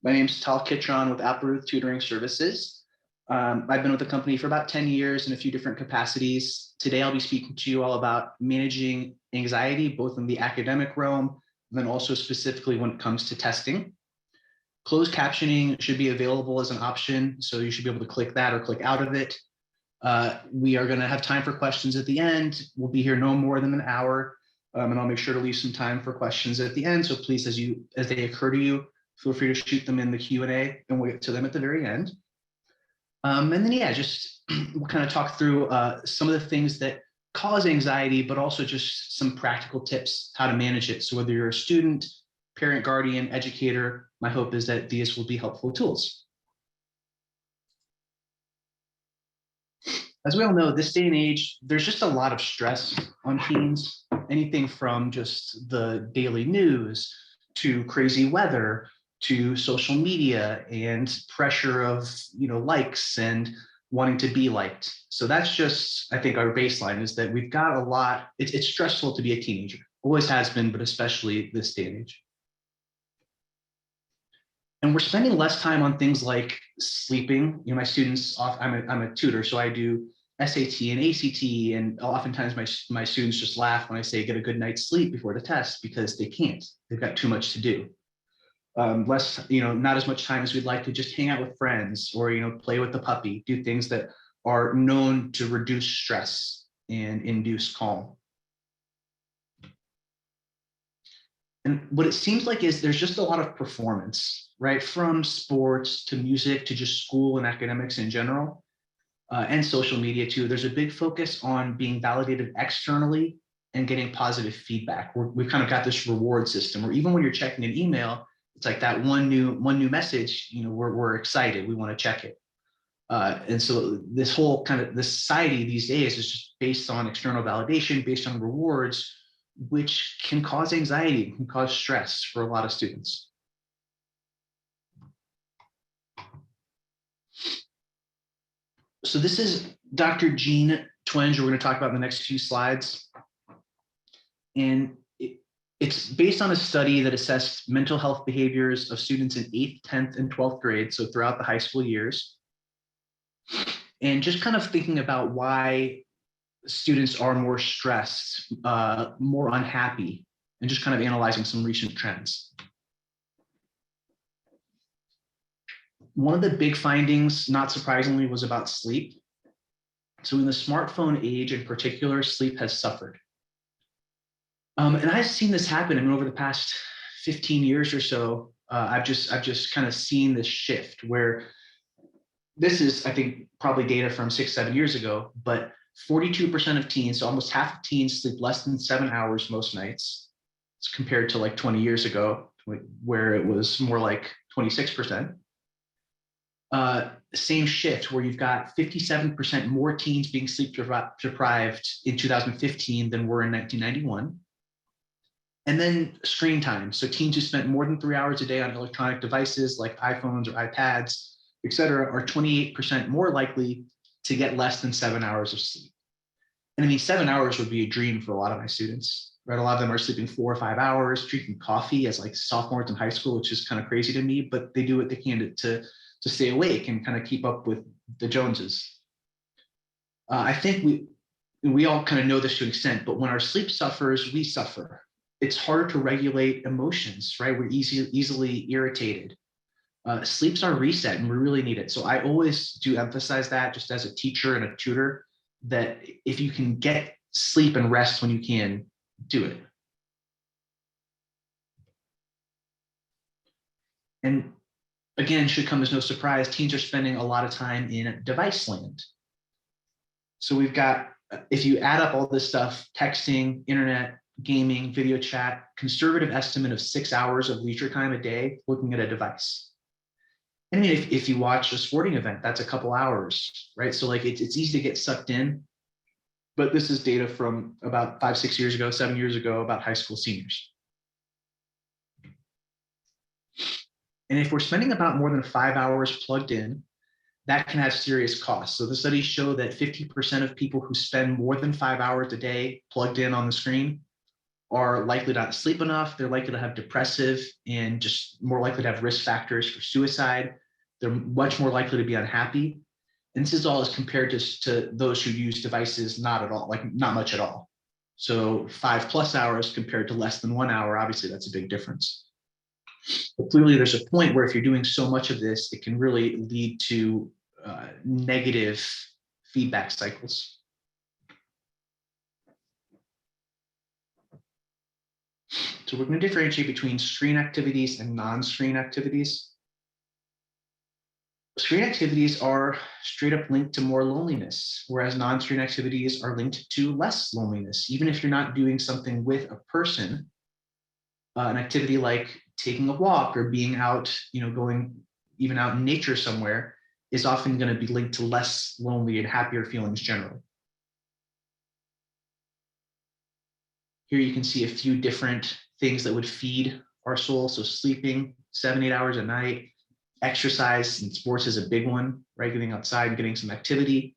My name's Tal Kitron with Applerouth Tutoring Services. I've been with the company for about 10 years in a few different capacities. Today, I'll be speaking to you all about managing anxiety, both in the academic realm, and then also specifically when it comes to testing. Closed captioning should be available as an option, so you should be able to click that or click out of it. We are going to have time for questions at the end. We'll be here no more than an hour, and I'll make sure to leave some time for questions at the end. So please, as they occur to you, feel free to shoot them in the Q&A, and we'll get to them at the very end. And then, yeah, just we'll kind of talk through some of the things that cause anxiety, but also just some practical tips how to manage it. So whether you're a student, parent, guardian, educator, my hope is that these will be helpful tools. As we all know, this day and age, there's just a lot of stress on teens, anything from just the daily news to crazy weather to social media and pressure of, likes and wanting to be liked. So that's just, I think, our baseline is that we've got a lot. It's stressful to be a teenager. Always has been, but especially this day and age. And we're spending less time on things like sleeping. My students, I'm a tutor, so I do SAT and ACT, and oftentimes my students just laugh when I say get a good night's sleep before the test because they can't. They've got too much to do. Less, not as much time as we'd like to just hang out with friends or, play with the puppy, do things that are known to reduce stress and induce calm. And what it seems like is there's just a lot of performance, right? From sports to music to just school and academics in general, and social media too. There's a big focus on being validated externally and getting positive feedback. We've kind of got this reward system where even when you're checking an email, it's like that one new message, we're excited, we want to check it. And so this whole this society these days is just based on external validation, based on rewards, which can cause anxiety, can cause stress for a lot of students. So this is Dr. Jean Twenge, we're going to talk about in the next few slides. And it's based on a study that assessed mental health behaviors of students in 8th, 10th, and 12th grade, so throughout the high school years. And just kind of thinking about why students are more stressed, more unhappy, and just kind of analyzing some recent trends. One of the big findings, not surprisingly, was about sleep. So in the smartphone age in particular, sleep has suffered. And I've seen this happen. Over the past 15 years or so, I've just kind of seen this shift where this is, I think, probably data from 6-7 years ago, but 42% of teens, so almost half of teens, sleep less than 7 hours most nights. It's compared to like 20 years ago, where it was more like 26%. Same shift where you've got 57% more teens being sleep deprived in 2015 than were in 1991. And then screen time. So teens who spent more than 3 hours a day on electronic devices like iPhones or iPads, et cetera, are 28% more likely to get less than 7 hours of sleep. And I mean, 7 hours would be a dream for a lot of my students, right? A lot of them are sleeping 4 or 5 hours, drinking coffee as like sophomores in high school, which is kind of crazy to me, but they do what they can to stay awake and kind of keep up with the Joneses. I think we all kind of know this to an extent, but when our sleep suffers, we suffer. It's harder to regulate emotions, right? We're easily irritated. Sleep's our reset and we really need it. So I always do emphasize that just as a teacher and a tutor, that if you can get sleep and rest when you can, do it. And again, should come as no surprise, teens are spending a lot of time in device land. So we've got, if you add up all this stuff, texting, internet, gaming, video chat, conservative estimate of 6 hours of leisure time a day looking at a device. I mean, if you watch a sporting event, that's a couple hours, right? So like it's easy to get sucked in, but this is data from about 5-6 years ago, 7 years ago about high school seniors. And if we're spending about more than 5 hours plugged in, that can have serious costs. So the studies show that 50% of people who spend more than 5 hours a day plugged in on the screen are likely not to sleep enough. They're likely to have depressive and just more likely to have risk factors for suicide. They're much more likely to be unhappy. And this is all as compared to those who use devices not at all, like not much at all. So 5+ hours compared to less than 1 hour, obviously that's a big difference. But clearly there's a point where if you're doing so much of this, it can really lead to negative feedback cycles. So we're going to differentiate between screen activities and non-screen activities. Screen activities are straight up linked to more loneliness, whereas non-screen activities are linked to less loneliness. Even if you're not doing something with a person, an activity like taking a walk or being out, going even out in nature somewhere is often going to be linked to less lonely and happier feelings generally. Here you can see a few different things that would feed our soul. So sleeping 7-8 hours a night, exercise and sports is a big one, right? Getting outside and getting some activity,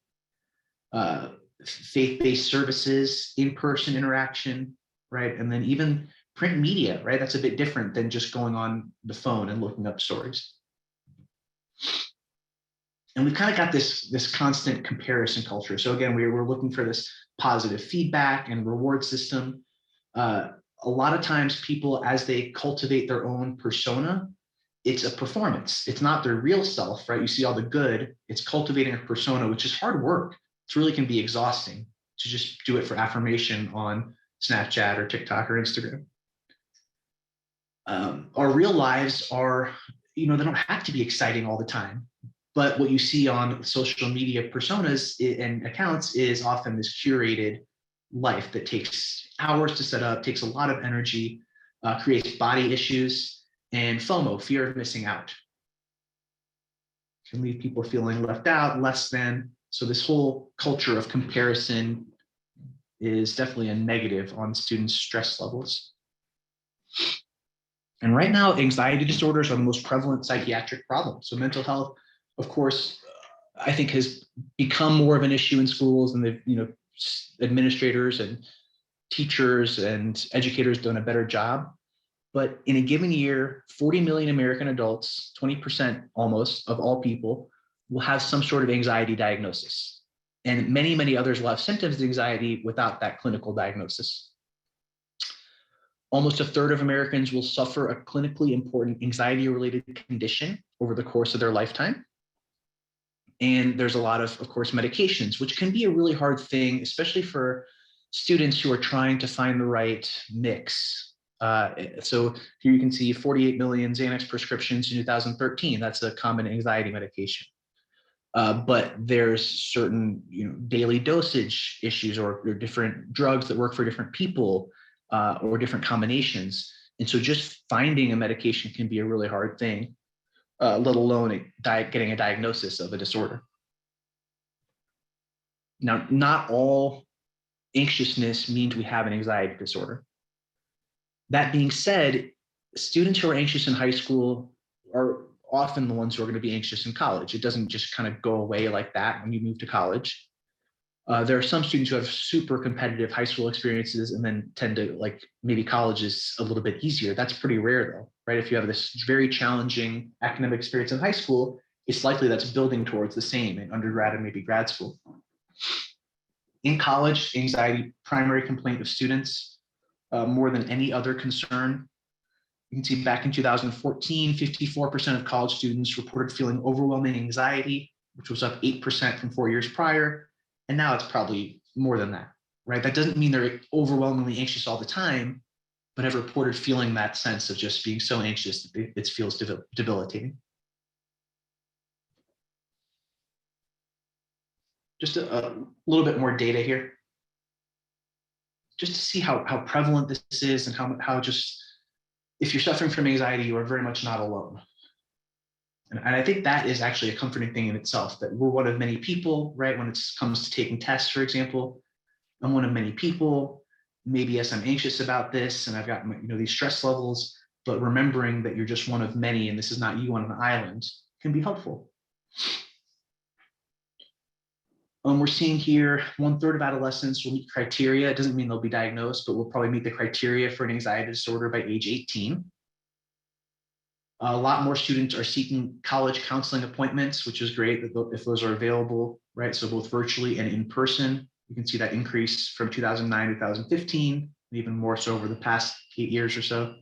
faith-based services, in-person interaction, right? And then even print media, right? That's a bit different than just going on the phone and looking up stories. And we've kind of got this constant comparison culture. So again, we're looking for this positive feedback and reward system. A lot of times people, as they cultivate their own persona, it's a performance. It's not their real self, right? You see all the good. It's cultivating a persona, which is hard work. It really can be exhausting to just do it for affirmation on Snapchat or TikTok or Instagram. Our real lives are, they don't have to be exciting all the time. But what you see on social media personas and accounts is often this curated life that takes hours to set up, takes a lot of energy, creates body issues, and FOMO, fear of missing out. Can leave people feeling left out, less than. So this whole culture of comparison is definitely a negative on students' stress levels. And right now, anxiety disorders are the most prevalent psychiatric problem. So mental health, of course, I think has become more of an issue in schools, and the administrators and teachers and educators done a better job. But in a given year, 40 million American adults, 20% almost of all people, will have some sort of anxiety diagnosis. And many, many others will have symptoms of anxiety without that clinical diagnosis. Almost a third of Americans will suffer a clinically important anxiety-related condition over the course of their lifetime. And there's a lot of course, medications, which can be a really hard thing, especially for students who are trying to find the right mix. So here you can see 48 million Xanax prescriptions in 2013. That's a common anxiety medication. But there's certain daily dosage issues or different drugs that work for different people or different combinations. And so just finding a medication can be a really hard thing, let alone getting a diagnosis of a disorder. Now, not all anxiousness means we have an anxiety disorder. That being said, students who are anxious in high school are often the ones who are going to be anxious in college. It doesn't just kind of go away like that when you move to college. There are some students who have super competitive high school experiences and then tend to maybe college is a little bit easier. That's pretty rare though, right? If you have this very challenging academic experience in high school, it's likely that's building towards the same in undergrad and maybe grad school. In college, anxiety, primary complaint of students, more than any other concern. You can see back in 2014, 54% of college students reported feeling overwhelming anxiety, which was up 8% from 4 years prior. And now it's probably more than that, right? That doesn't mean they're overwhelmingly anxious all the time, but have reported feeling that sense of just being so anxious that it feels debilitating. Just a little bit more data here, just to see how prevalent this is and how just, if you're suffering from anxiety, you are very much not alone. And I think that is actually a comforting thing in itself, that we're one of many people, right? When it comes to taking tests, for example, I'm one of many people. Maybe yes, I'm anxious about this and I've got these stress levels, but remembering that you're just one of many and this is not you on an island can be helpful. We're seeing here 1/3 of adolescents will meet criteria. It doesn't mean they'll be diagnosed, but will probably meet the criteria for an anxiety disorder by age 18. A lot more students are seeking college counseling appointments, which is great if those are available, right? So both virtually and in person. You can see that increase from 2009 to 2015, and even more so over the past 8 years or so.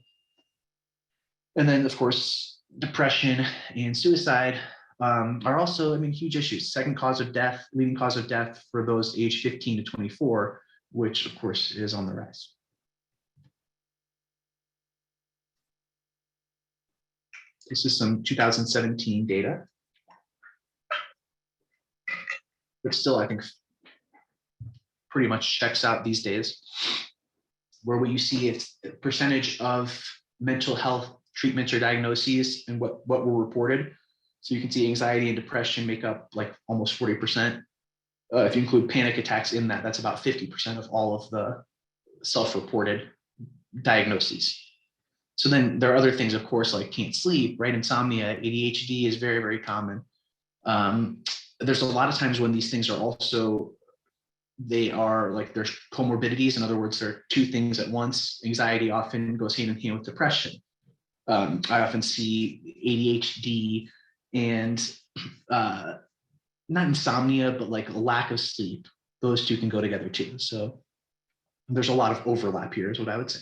And then, of course, depression and suicide are also, huge issues. Second cause of death, leading cause of death for those aged 15 to 24, which of course is on the rise. This is some 2017 data, but still, I think, pretty much checks out these days, where what you see is the percentage of mental health treatments or diagnoses and what were reported. So you can see anxiety and depression make up like almost 40%. If you include panic attacks in that, that's about 50% of all of the self-reported diagnoses. So then there are other things, of course, like can't sleep, right? Insomnia, ADHD is very, very common. There's a lot of times when these things are also, they are like there's comorbidities. In other words, there are two things at once. Anxiety often goes hand in hand with depression. I often see ADHD and not insomnia, but like a lack of sleep. Those two can go together too. So there's a lot of overlap here is what I would say.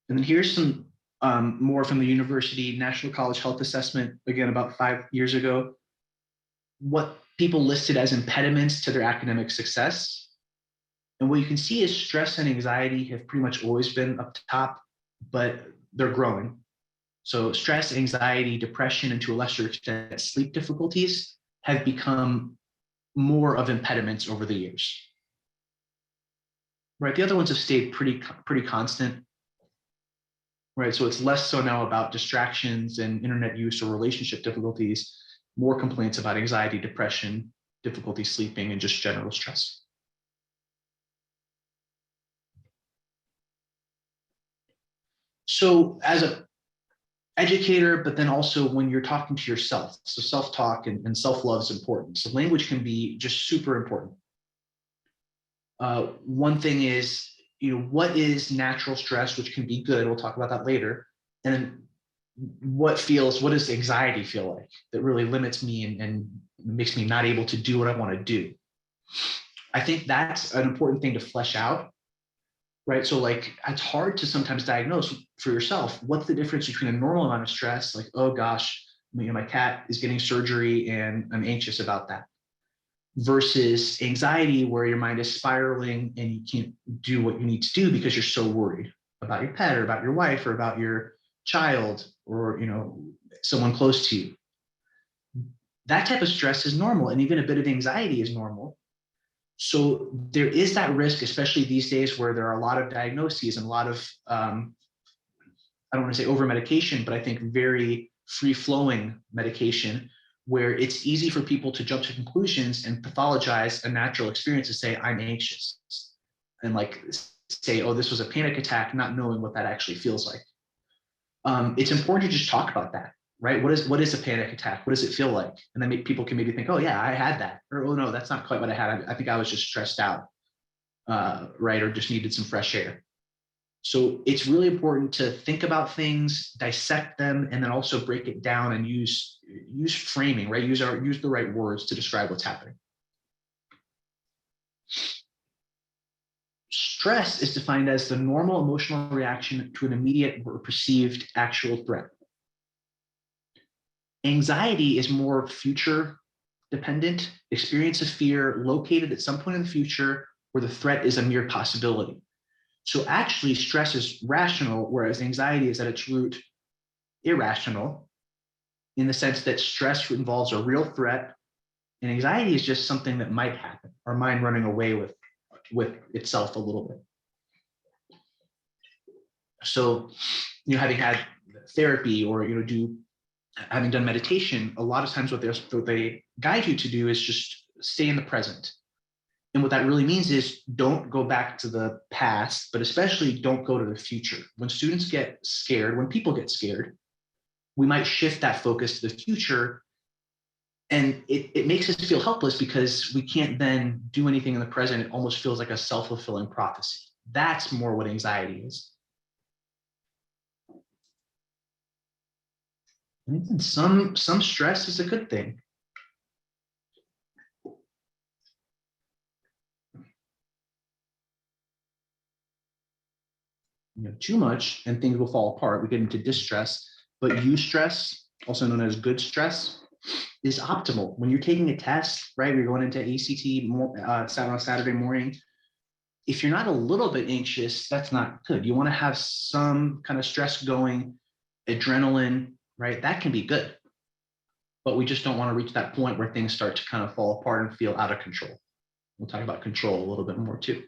And then here's some more from the University National College Health Assessment, again, about 5 years ago. What people listed as impediments to their academic success. And what you can see is stress and anxiety have pretty much always been up top, but they're growing. So stress, anxiety, depression, and to a lesser extent, sleep difficulties have become more of impediments over the years. Right, the other ones have stayed pretty constant. Right, so it's less so now about distractions and internet use or relationship difficulties, more complaints about anxiety, depression, difficulty sleeping, and just general stress. So as an educator, but then also when you're talking to yourself, so self-talk and self-love is important. So language can be just super important. One thing is, what is natural stress, which can be good. We'll talk about that later. And then what does anxiety feel like that really limits me and makes me not able to do what I want to do? I think that's an important thing to flesh out, right? So like, it's hard to sometimes diagnose for yourself. What's the difference between a normal amount of stress? Like, oh gosh, my cat is getting surgery and I'm anxious about that. Versus anxiety, where your mind is spiraling and you can't do what you need to do because you're so worried about your pet or about your wife or about your child or someone close to you. That type of stress is normal, and even a bit of anxiety is normal. So there is that risk, especially these days where there are a lot of diagnoses and a lot of I don't want to say over medication, but I think very free-flowing medication, where it's easy for people to jump to conclusions and pathologize a natural experience to say, I'm anxious. And like say, oh, this was a panic attack, not knowing what that actually feels like. It's important to just talk about that, right? What is a panic attack? What does it feel like? And then people can maybe think, oh yeah, I had that. Or, oh no, that's not quite what I had. I think I was just stressed out, right? Or just needed some fresh air. So it's really important to think about things, dissect them, and then also break it down and use framing, right? Use the right words to describe what's happening. Stress is defined as the normal emotional reaction to an immediate or perceived actual threat. Anxiety is more future dependent, experience of fear located at some point in the future where the threat is a mere possibility. So actually, stress is rational, whereas anxiety is at its root irrational, in the sense that stress involves a real threat, and anxiety is just something that might happen, our mind running away with itself a little bit. So, having had therapy or having done meditation, a lot of times what they guide you to do is just stay in the present. And what that really means is don't go back to the past, but especially don't go to the future. When students get scared, when people get scared, we might shift that focus to the future And it makes us feel helpless because we can't then do anything in the present. It almost feels like a self-fulfilling prophecy. That's more what anxiety is. And some stress is a good thing. Too much and things will fall apart. We get into distress, but eustress, also known as good stress, is optimal. When you're taking a test, right? You're going into ACT on a Saturday morning. If you're not a little bit anxious, that's not good. You want to have some kind of stress going, adrenaline, right? That can be good. But we just don't want to reach that point where things start to kind of fall apart and feel out of control. We'll talk about control a little bit more too.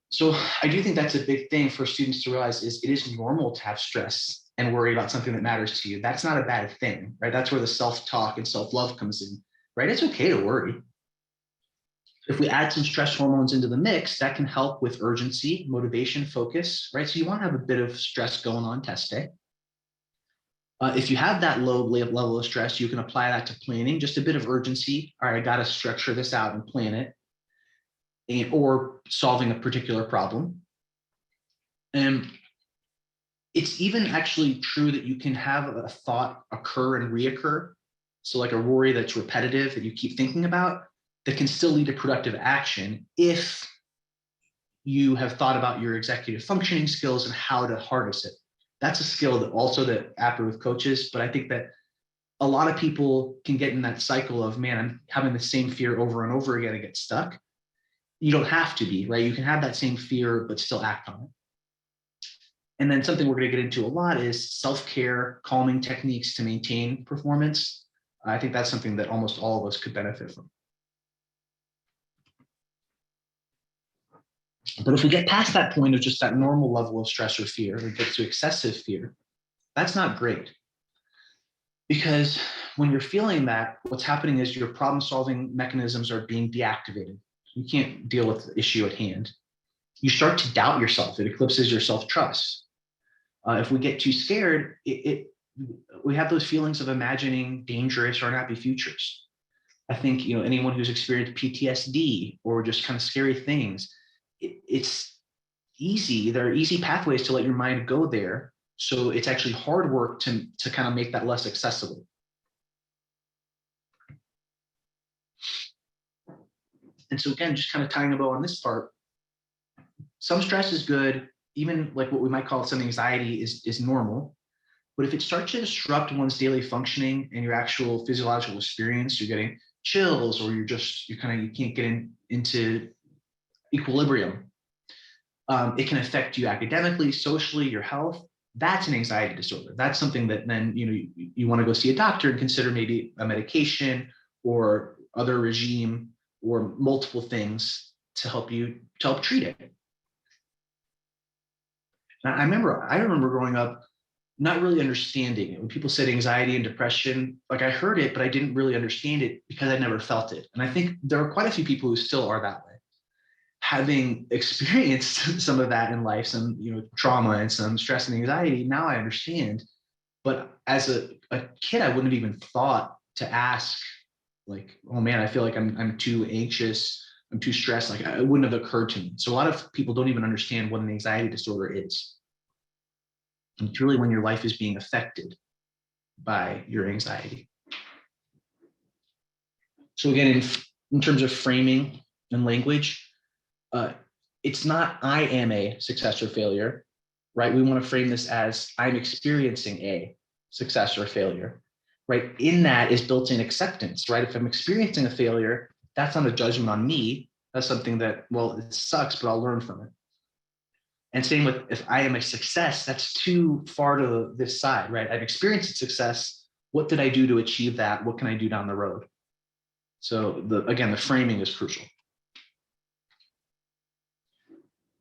So I do think that's a big thing for students to realize is it is normal to have stress and worry about something that matters to you. That's not a bad thing, right? That's where the self-talk and self-love comes in, right? It's okay to worry. If we add some stress hormones into the mix, that can help with urgency, motivation, focus, right? So you want to have a bit of stress going on test day. If you have that low level of stress, you can apply that to planning, just a bit of urgency. All right, I got to structure this out and plan it, or solving a particular problem. And it's even actually true that you can have a thought occur and reoccur. So like a worry that's repetitive that you keep thinking about, that can still lead to productive action if you have thought about your executive functioning skills and how to harness it. That's a skill that also that Applerouth coaches, but I think that a lot of people can get in that cycle of, man, I'm having the same fear over and over again and get stuck. You don't have to be, right? You can have that same fear, but still act on it. And then something we're going to get into a lot is self-care, calming techniques to maintain performance. I think that's something that almost all of us could benefit from. But if we get past that point of just that normal level of stress or fear, we get to excessive fear, that's not great. Because when you're feeling that, what's happening is your problem-solving mechanisms are being deactivated. You can't deal with the issue at hand. You start to doubt yourself. It eclipses your self-trust. If we get too scared, we have those feelings of imagining dangerous or unhappy futures. I think anyone who's experienced PTSD or just kind of scary things, it's easy. There are easy pathways to let your mind go there. So it's actually hard work to kind of make that less accessible. And so again, just kind of tying a bow on this part, some stress is good. Even like what we might call some anxiety is normal. But if it starts to disrupt one's daily functioning and your actual physiological experience, you're getting chills or you can't get into equilibrium. It can affect you academically, socially, your health. That's an anxiety disorder. That's something that then you want to go see a doctor and consider maybe a medication or other regime or multiple things to help treat it. I remember growing up not really understanding it. When people said anxiety and depression, like I heard it, but I didn't really understand it because I never felt it. And I think there are quite a few people who still are that way. Having experienced some of that in life, some trauma and some stress and anxiety, now I understand. But as a kid, I wouldn't have even thought to ask, like, oh man, I feel like I'm too anxious, I'm too stressed. Like it wouldn't have occurred to me. So a lot of people don't even understand what an anxiety disorder is. And it's really when your life is being affected by your anxiety. So again, in terms of framing and language, it's not I am a success or failure, right? We want to frame this as I'm experiencing a success or failure, right? In that is built in acceptance, right? If I'm experiencing a failure, that's not a judgment on me. That's something that, well, it sucks, but I'll learn from it. And same with if I am a success, that's too far to this side, right? I've experienced success. What did I do to achieve that? What can I do down the road? So again, the framing is crucial.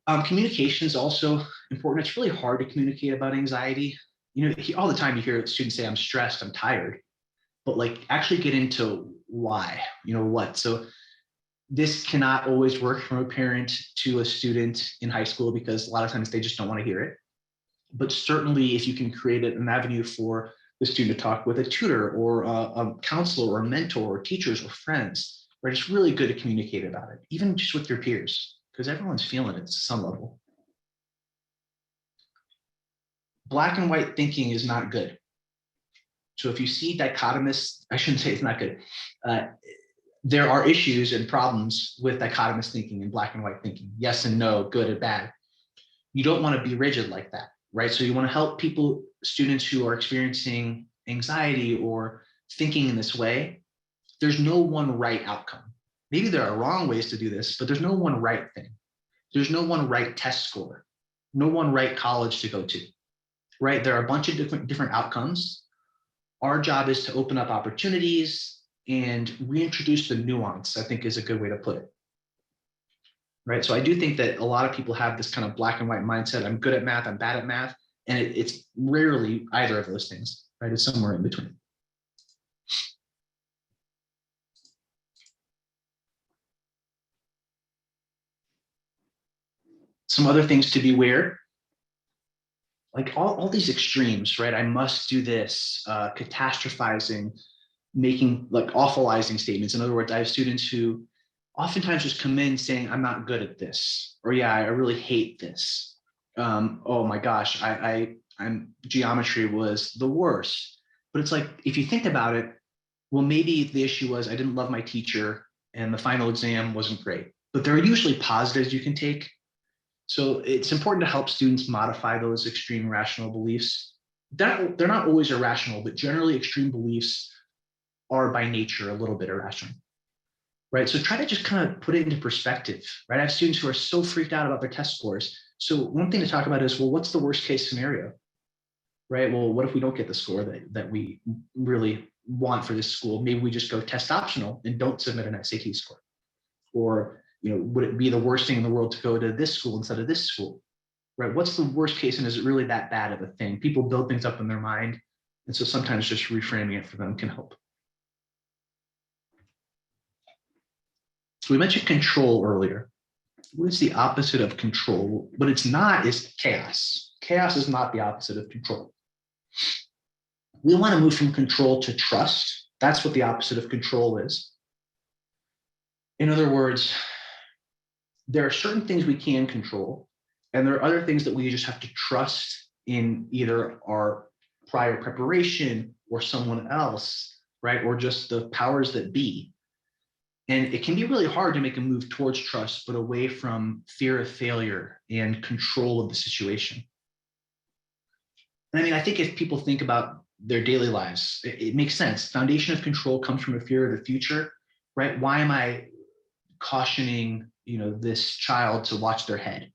Communication is also important. It's really hard to communicate about anxiety. All the time you hear students say, I'm stressed, I'm tired, but like actually get into why, what. So this cannot always work from a parent to a student in high school because a lot of times they just don't want to hear it. But certainly if you can create an avenue for the student to talk with a tutor or a counselor or a mentor or teachers or friends, right? It's really good to communicate about it, even just with your peers, because everyone's feeling it to some level. Black and white thinking is not good. So if you see dichotomous, I shouldn't say it's not good. There are issues and problems with dichotomous thinking and black and white thinking. Yes and no, good and bad. You don't want to be rigid like that, right? So you want to help people, students who are experiencing anxiety or thinking in this way. There's no one right outcome. Maybe there are wrong ways to do this, but there's no one right thing. There's no one right test score, no one right college to go to, right? There are a bunch of different outcomes. Our job is to open up opportunities and reintroduce the nuance, I think is a good way to put it. Right. So I do think that a lot of people have this kind of black and white mindset. I'm good at math, I'm bad at math. And it's rarely either of those things, right? It's somewhere in between. Some other things to beware, like all these extremes, right? I must do this, catastrophizing, making like awfulizing statements. In other words, I have students who oftentimes just come in saying, I'm not good at this, or yeah, I really hate this. Oh my gosh, I'm geometry was the worst. But it's like, if you think about it, well, maybe the issue was I didn't love my teacher and the final exam wasn't great, but there are usually positives you can take. So it's important to help students modify those extreme rational beliefs. They're not always irrational, but generally extreme beliefs are by nature a little bit irrational, right? So try to just kind of put it into perspective, right? I have students who are so freaked out about their test scores. So one thing to talk about is, well, what's the worst case scenario, right? Well, what if we don't get the score that we really want for this school? Maybe we just go test optional and don't submit an SAT score. Or, would it be the worst thing in the world to go to this school instead of this school, right? What's the worst case, and is it really that bad of a thing? People build things up in their mind. And so sometimes just reframing it for them can help. So we mentioned control earlier. What is the opposite of control? What it's not is chaos. Chaos is not the opposite of control. We want to move from control to trust. That's what the opposite of control is. In other words, there are certain things we can control, and there are other things that we just have to trust in either our prior preparation or someone else, right? Or just the powers that be. And it can be really hard to make a move towards trust, but away from fear of failure and control of the situation. And I mean, I think if people think about their daily lives, it makes sense. Foundation of control comes from a fear of the future, right? Why am I cautioning, this child to watch their head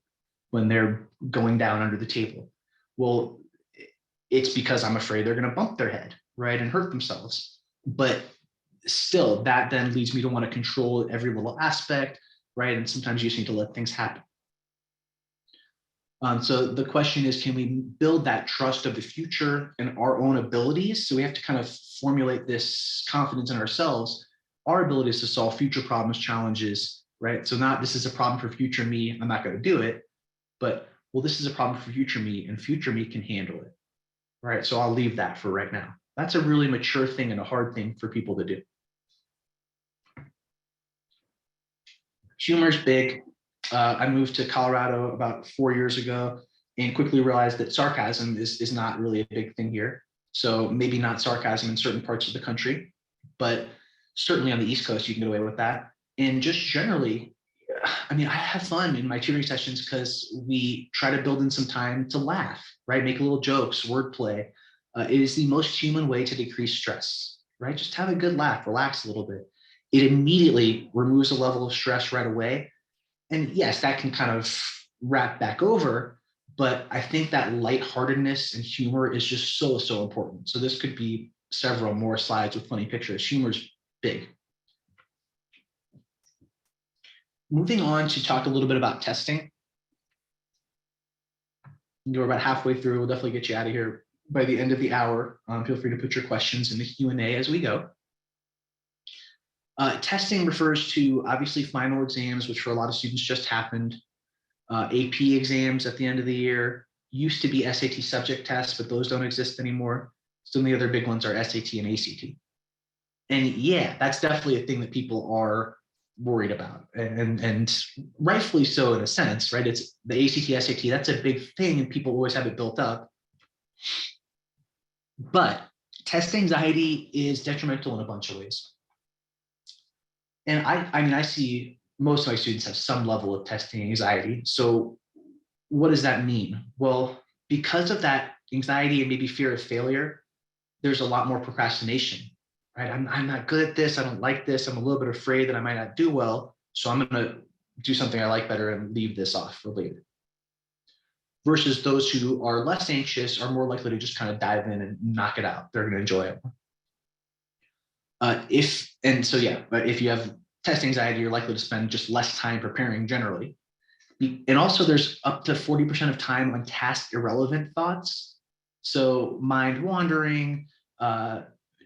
when they're going down under the table? Well, it's because I'm afraid they're going to bump their head, right, and hurt themselves. But still, that then leads me to want to control every little aspect, right? And sometimes you just need to let things happen. So the question is, can we build that trust of the future and our own abilities? So we have to kind of formulate this confidence in ourselves, our abilities to solve future problems, challenges, right? So not, this is a problem for future me, I'm not going to do it, but, well, this is a problem for future me and future me can handle it, right? So I'll leave that for right now. That's a really mature thing and a hard thing for people to do. Humor's big. I moved to Colorado about 4 years ago and quickly realized that sarcasm is not really a big thing here. So maybe not sarcasm in certain parts of the country, but certainly on the East Coast, you can get away with that. And just generally, I mean, I have fun in my tutoring sessions because we try to build in some time to laugh, right? Make little jokes, wordplay. It is the most human way to decrease stress, right? Just have a good laugh, relax a little bit. It immediately removes a level of stress right away. And yes, that can kind of wrap back over, but I think that lightheartedness and humor is just so, so important. So this could be several more slides with funny pictures. Humor's big. Moving on to talk a little bit about testing. We're about halfway through. We'll definitely get you out of here by the end of the hour. Feel free to put your questions in the Q&A as we go. Testing refers to obviously final exams, which for a lot of students just happened. AP exams at the end of the year, used to be SAT subject tests, but those don't exist anymore. Some of the other big ones are SAT and ACT. And yeah, that's definitely a thing that people are worried about, and rightfully so in a sense, right? It's the ACT, SAT, that's a big thing, and people always have it built up. But test anxiety is detrimental in a bunch of ways. And I mean, I see most of my students have some level of testing anxiety. So what does that mean? Well, because of that anxiety and maybe fear of failure, there's a lot more procrastination, right? I'm not good at this. I don't like this. I'm a little bit afraid that I might not do well. So I'm going to do something I like better and leave this off for later. Versus those who are less anxious are more likely to just kind of dive in and knock it out. They're going to enjoy it. If you have test anxiety, you're likely to spend just less time preparing generally. And also there's up to 40% of time on task irrelevant thoughts. So mind wandering,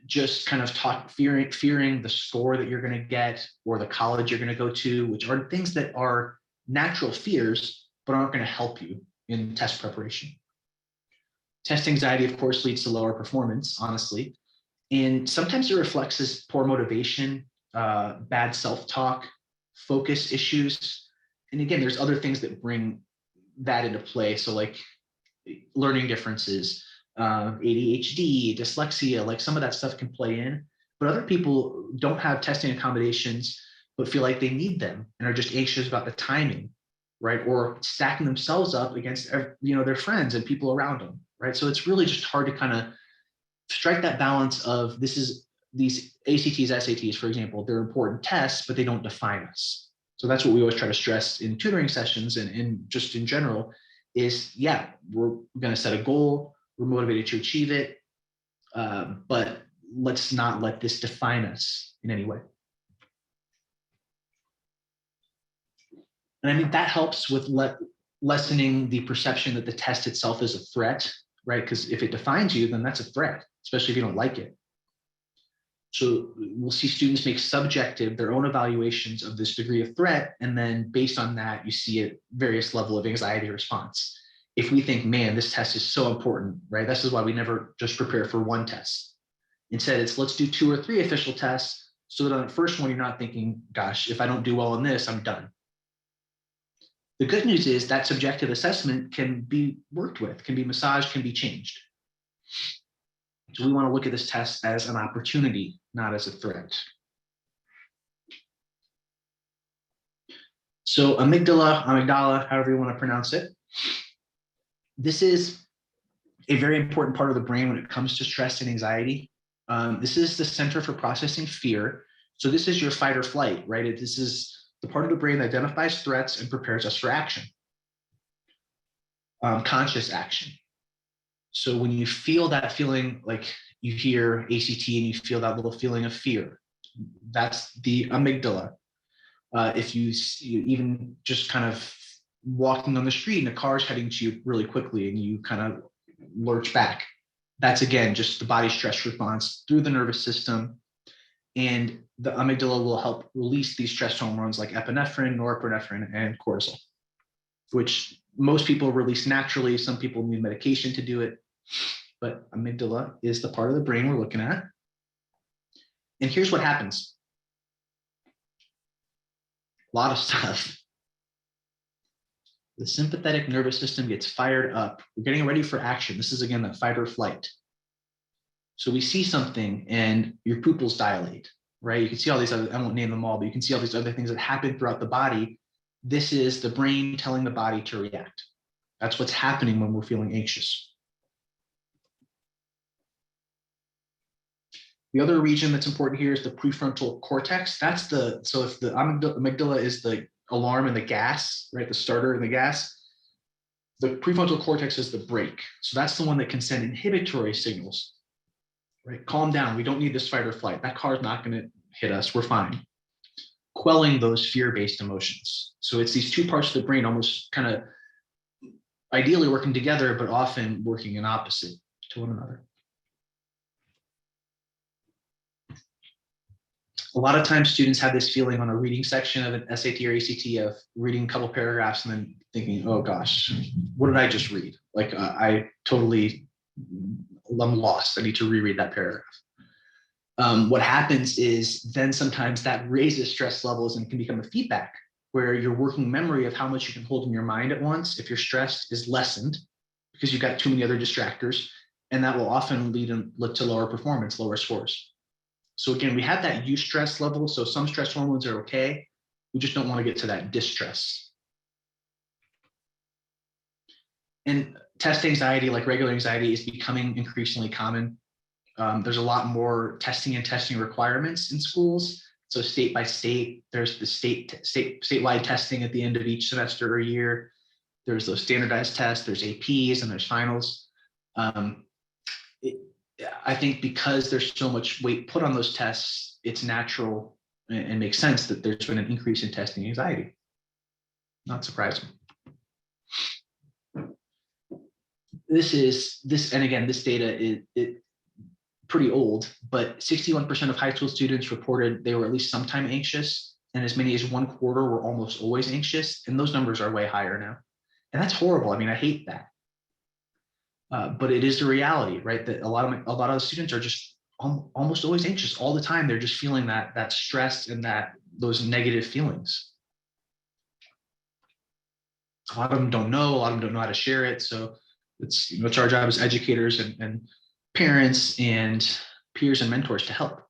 just kind of fearing the score that you're going to get or the college you're going to go to, which are things that are natural fears, but aren't going to help you in test preparation. Test anxiety, of course, leads to lower performance, honestly. And sometimes it reflects as poor motivation, bad self-talk, focus issues. And again, there's other things that bring that into play. So like learning differences, ADHD, dyslexia, like some of that stuff can play in, but other people don't have testing accommodations, but feel like they need them and are just anxious about the timing, right? Or stacking themselves up against, their friends and people around them, right? So it's really just hard to kind of strike that balance of these ACTs, SATs, for example, they're important tests, but they don't define us. So that's what we always try to stress in tutoring sessions and just in general is, yeah, we're going to set a goal, we're motivated to achieve it, but let's not let this define us in any way. And I mean, that helps with lessening the perception that the test itself is a threat, right? Because if it defines you, then that's a threat, especially if you don't like it. So we'll see students make subjective their own evaluations of this degree of threat. And then based on that, you see a various level of anxiety response. If we think, man, this test is so important, right? This is why we never just prepare for one test. Instead, it's let's do 2 or 3 official tests so that on the first one, you're not thinking, gosh, if I don't do well in this, I'm done. The good news is that subjective assessment can be worked with, can be massaged, can be changed. So we want to look at this test as an opportunity, not as a threat. So amygdala, however you want to pronounce it. This is a very important part of the brain when it comes to stress and anxiety. This is the center for processing fear. So this is your fight or flight, right? This is the part of the brain that identifies threats and prepares us for action. Conscious action. So when you feel that feeling, like you hear ACT and you feel that little feeling of fear, that's the amygdala. If you even just kind of walking on the street and a car is heading to you really quickly and you kind of lurch back, that's again just the body stress response through the nervous system. And the amygdala will help release these stress hormones like epinephrine, norepinephrine, and cortisol, which most people release naturally. Some people need medication to do it, but amygdala is the part of the brain we're looking at. And here's what happens. A lot of stuff. The sympathetic nervous system gets fired up. We're getting ready for action. This is, again, that fight or flight. So we see something and your pupils dilate, right? You can see all these other, I won't name them all, but you can see all these other things that happen throughout the body. This is the brain telling the body to react. That's what's happening when we're feeling anxious. The other region that's important here is the prefrontal cortex. So if the amygdala is the alarm and the gas, right? The starter and the gas, the prefrontal cortex is the brake. So that's the one that can send inhibitory signals, right? Calm down. We don't need this fight or flight. That car is not going to hit us. We're fine. Quelling those fear-based emotions. So it's these two parts of the brain almost kind of ideally working together, but often working in opposite to one another. A lot of times students have this feeling on a reading section of an SAT or ACT of reading a couple paragraphs and then thinking, oh gosh, what did I just read? Like I totally I'm lost. I need to reread that paragraph. What happens is then sometimes that raises stress levels and can become a feedback where your working memory of how much you can hold in your mind at once, if you're stressed, is lessened because you've got too many other distractors. And that will often lead to lower performance, lower scores. So again, we have that eustress level. So some stress hormones are okay. We just don't want to get to that distress. And test anxiety, like regular anxiety, is becoming increasingly common. There's a lot more testing and testing requirements in schools. So state by state, there's the statewide testing at the end of each semester or year. There's those standardized tests, there's APs, and there's finals. I think because there's so much weight put on those tests, it's natural and makes sense that there's been an increase in testing anxiety. Not surprising. And again, this data is pretty old, but 61% of high school students reported they were at least sometime anxious, and as many as 1/4 were almost always anxious, and those numbers are way higher now. And that's horrible. I mean, I hate that. But it is the reality, right? That a lot of students are just almost always anxious all the time. They're just feeling that stress and those negative feelings. A lot of them don't know. A lot of them don't know how to share it. So it's our job as educators and parents and peers and mentors to help.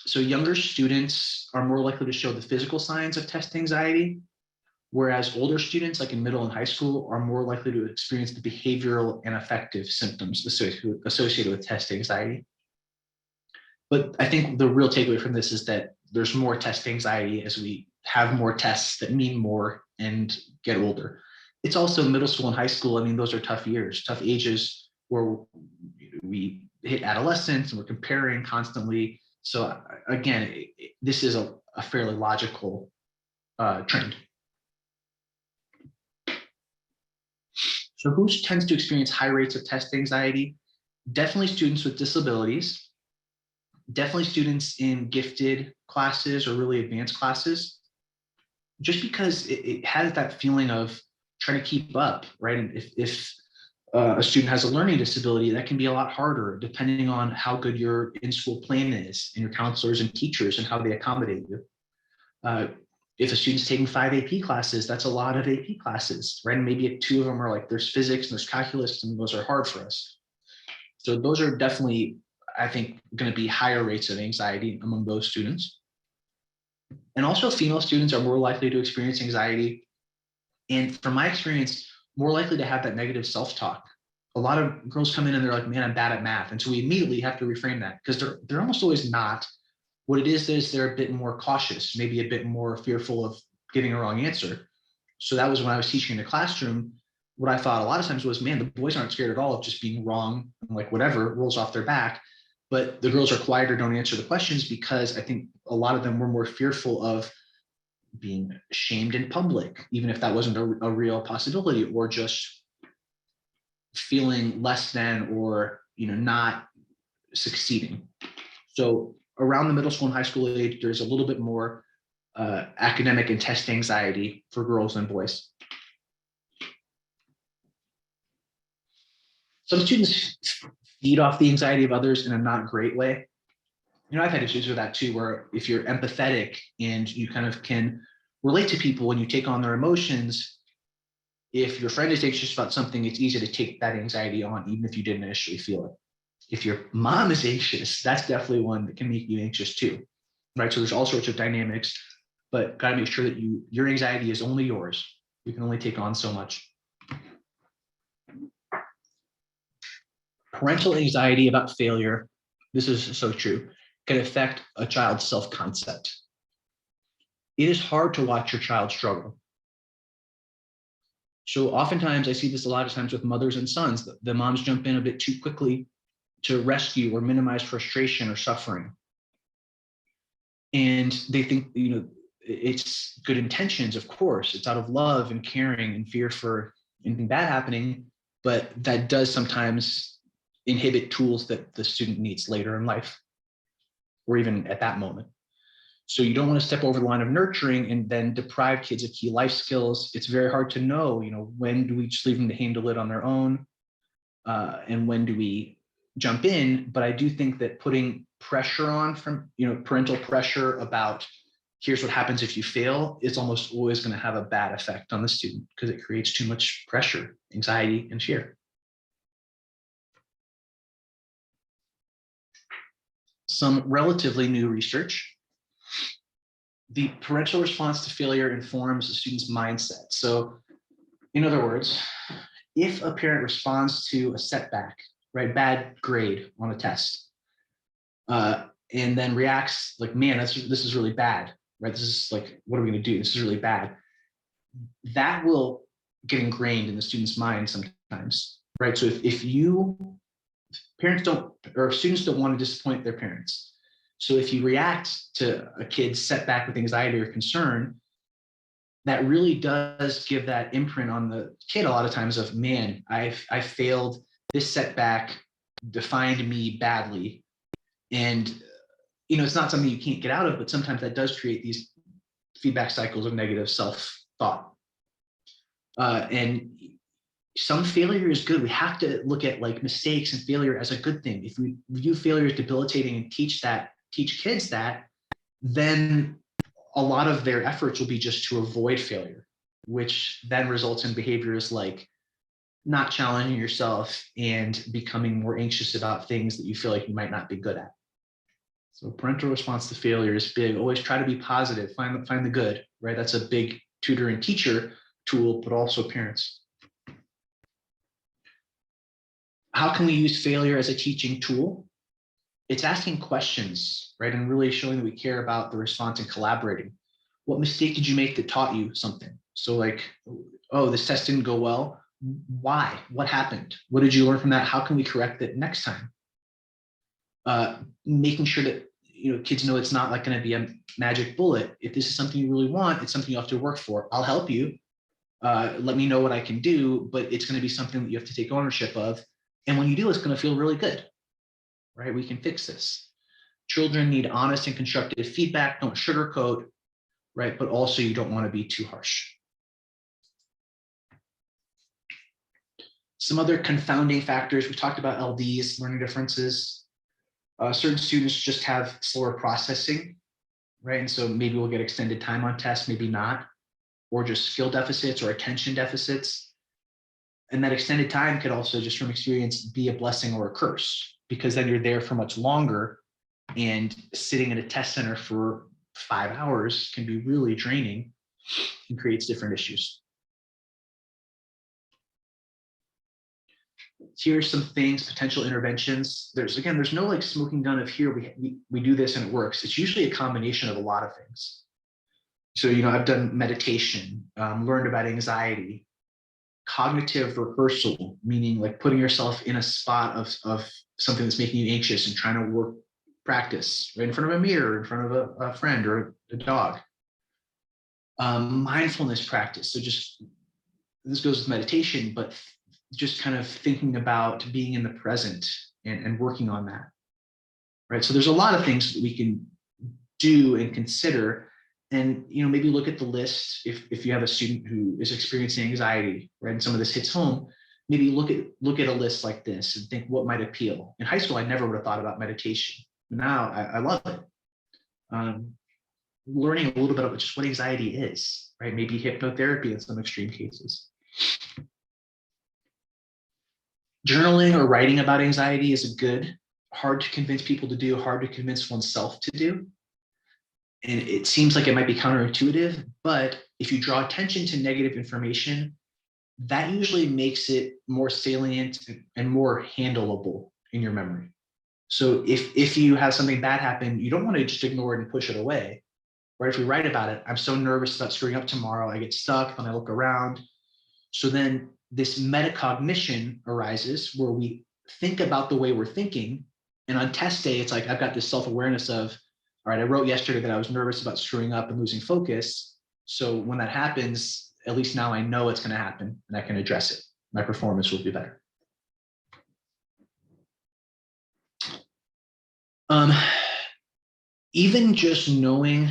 So younger students are more likely to show the physical signs of test anxiety, whereas older students, like in middle and high school, are more likely to experience the behavioral and affective symptoms associated with test anxiety. But I think the real takeaway from this is that there's more test anxiety as we have more tests that mean more and get older. It's also middle school and high school. I mean, those are tough years, tough ages where we hit adolescence and we're comparing constantly. So again, this is a fairly logical trend. So who tends to experience high rates of test anxiety? Definitely students with disabilities, definitely students in gifted classes or really advanced classes, just because it has that feeling of trying to keep up, right? And if a student has a learning disability, that can be a lot harder depending on how good your in-school plan is and your counselors and teachers and how they accommodate you. If a student's taking 5 AP classes, that's a lot of AP classes, right? And maybe 2 of them are like, there's physics and there's calculus, and those are hard for us. So those are definitely, I think, going to be higher rates of anxiety among those students. And also female students are more likely to experience anxiety. And from my experience, more likely to have that negative self-talk. A lot of girls come in and they're like, man, I'm bad at math. And so we immediately have to reframe that because they're almost always not. What it is they're a bit more cautious, maybe a bit more fearful of giving a wrong answer. So that was when I was teaching in the classroom. What I thought a lot of times was, man, the boys aren't scared at all of just being wrong and like whatever rolls off their back. But the girls are quieter, don't answer the questions because I think a lot of them were more fearful of being shamed in public, even if that wasn't a real possibility, or just feeling less than or not succeeding. So around the middle school and high school age, there's a little bit more academic and test anxiety for girls and boys. Some students feed off the anxiety of others in a not great way. I've had issues with that too, where if you're empathetic and you kind of can relate to people when you take on their emotions, if your friend is anxious about something, it's easy to take that anxiety on, even if you didn't initially feel it. If your mom is anxious, that's definitely one that can make you anxious too, right? So there's all sorts of dynamics, but got to make sure that your anxiety is only yours. You can only take on so much. Parental anxiety about failure, this is so true, can affect a child's self-concept. It is hard to watch your child struggle. So oftentimes I see this a lot of times with mothers and sons. The moms jump in a bit too quickly to rescue or minimize frustration or suffering. And they think, it's good intentions, of course. It's out of love and caring and fear for anything bad happening, but that does sometimes inhibit tools that the student needs later in life, or even at that moment. So you don't want to step over the line of nurturing and then deprive kids of key life skills. It's very hard to know, when do we just leave them to handle it on their own, and when do we jump in? But I do think that putting pressure on from, parental pressure about here's what happens if you fail is almost always going to have a bad effect on the student because it creates too much pressure, anxiety, and fear. Some relatively new research. The parental response to failure informs the student's mindset. So, in other words, if a parent responds to a setback, right, bad grade on a test, and then reacts like, man, this is really bad, right? This is like, what are we going to do? This is really bad. That will get ingrained in the student's mind sometimes, right? So if students don't want to disappoint their parents. So if you react to a kid's setback with anxiety or concern, that really does give that imprint on the kid a lot of times of, man, I failed, this setback defined me badly. And, it's not something you can't get out of, but sometimes that does create these feedback cycles of negative self-thought. And some failure is good. We have to look at like mistakes and failure as a good thing. If we view failure as debilitating and teach kids that, then a lot of their efforts will be just to avoid failure, which then results in behaviors like not challenging yourself and becoming more anxious about things that you feel like you might not be good at. So parental response to failure is big. Always try to be positive, find the good, right? That's a big tutor and teacher tool, but also parents. How can we use failure as a teaching tool? It's asking questions, right? And really showing that we care about the response and collaborating. What mistake did you make that taught you something? So like, oh, this test didn't go well. Why? What happened? What did you learn from that? How can we correct it next time? Making sure that kids know it's not like going to be a magic bullet. If this is something you really want, it's something you have to work for. I'll help you. Let me know what I can do, but it's going to be something that you have to take ownership of. And when you do, it's going to feel really good, right? We can fix this. Children need honest and constructive feedback. Don't sugarcoat, right? But also you don't want to be too harsh. Some other confounding factors. We talked about LDs, learning differences. Certain students just have slower processing, right? And so maybe we'll get extended time on tests, maybe not, or just skill deficits or attention deficits. And that extended time could also, just from experience, be a blessing or a curse, because then you're there for much longer, and sitting in a test center for 5 hours can be really draining and creates different issues. Here's some things, potential interventions. There's no like smoking gun of here, we do this and it works. It's usually a combination of a lot of things. So, I've done meditation, learned about anxiety, cognitive rehearsal, meaning like putting yourself in a spot of something that's making you anxious and trying to practice right in front of a mirror, in front of a friend or a dog. Mindfulness practice. So this goes with meditation, but just kind of thinking about being in the present and working on that, right? So there's a lot of things that we can do and consider, and maybe look at the list. If you have a student who is experiencing anxiety, right, and some of this hits home, maybe look at a list like this and think what might appeal. In high school, I never would have thought about meditation. Now I love it. Learning a little bit about just what anxiety is, right? Maybe hypnotherapy in some extreme cases. Journaling or writing about anxiety is hard to convince people to do, hard to convince oneself to do. And it seems like it might be counterintuitive, but if you draw attention to negative information, that usually makes it more salient and more handleable in your memory. So if you have something bad happen, you don't want to just ignore it and push it away. Right? If we write about it, I'm so nervous about screwing up tomorrow, I get stuck, and I look around. So then this metacognition arises where we think about the way we're thinking. And on test day, it's like, I've got this self-awareness of, all right, I wrote yesterday that I was nervous about screwing up and losing focus. So when that happens, at least now I know it's going to happen and I can address it. My performance will be better. even just knowing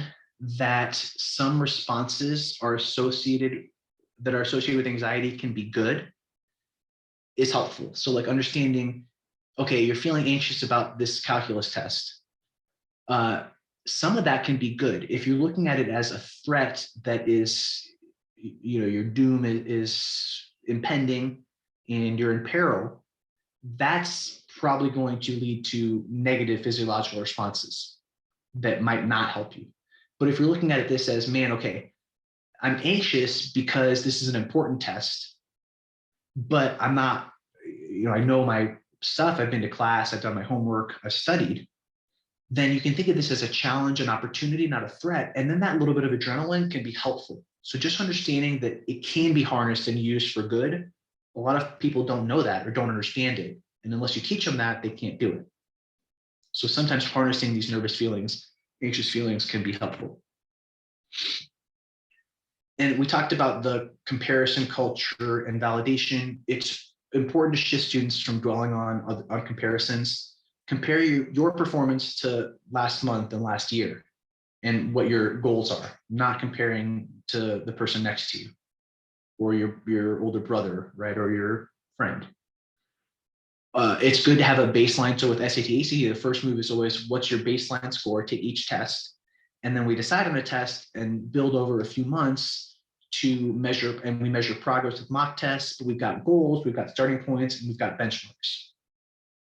that some responses are associated with anxiety can be good is helpful. So like understanding, okay, you're feeling anxious about this calculus test. Some of that can be good. If you're looking at it as a threat that is, your doom is impending and you're in peril, that's probably going to lead to negative physiological responses that might not help you. But if you're looking at this as, man, okay, I'm anxious because this is an important test, but I'm not, I know my stuff, I've been to class, I've done my homework, I've studied, then you can think of this as a challenge, an opportunity, not a threat. And then that little bit of adrenaline can be helpful. So just understanding that it can be harnessed and used for good. A lot of people don't know that or don't understand it. And unless you teach them that, they can't do it. So sometimes harnessing these nervous feelings, anxious feelings can be helpful. And we talked about the comparison culture and validation. It's important to shift students from dwelling on comparisons. Compare your performance to last month and last year and what your goals are, not comparing to the person next to you or your older brother, right, or your friend. It's good to have a baseline. So with SAT, ACT, the first move is always, what's your baseline score to each test? And then we decide on a test and build over a few months to measure, and we measure progress with mock tests, but we've got goals, we've got starting points, and we've got benchmarks,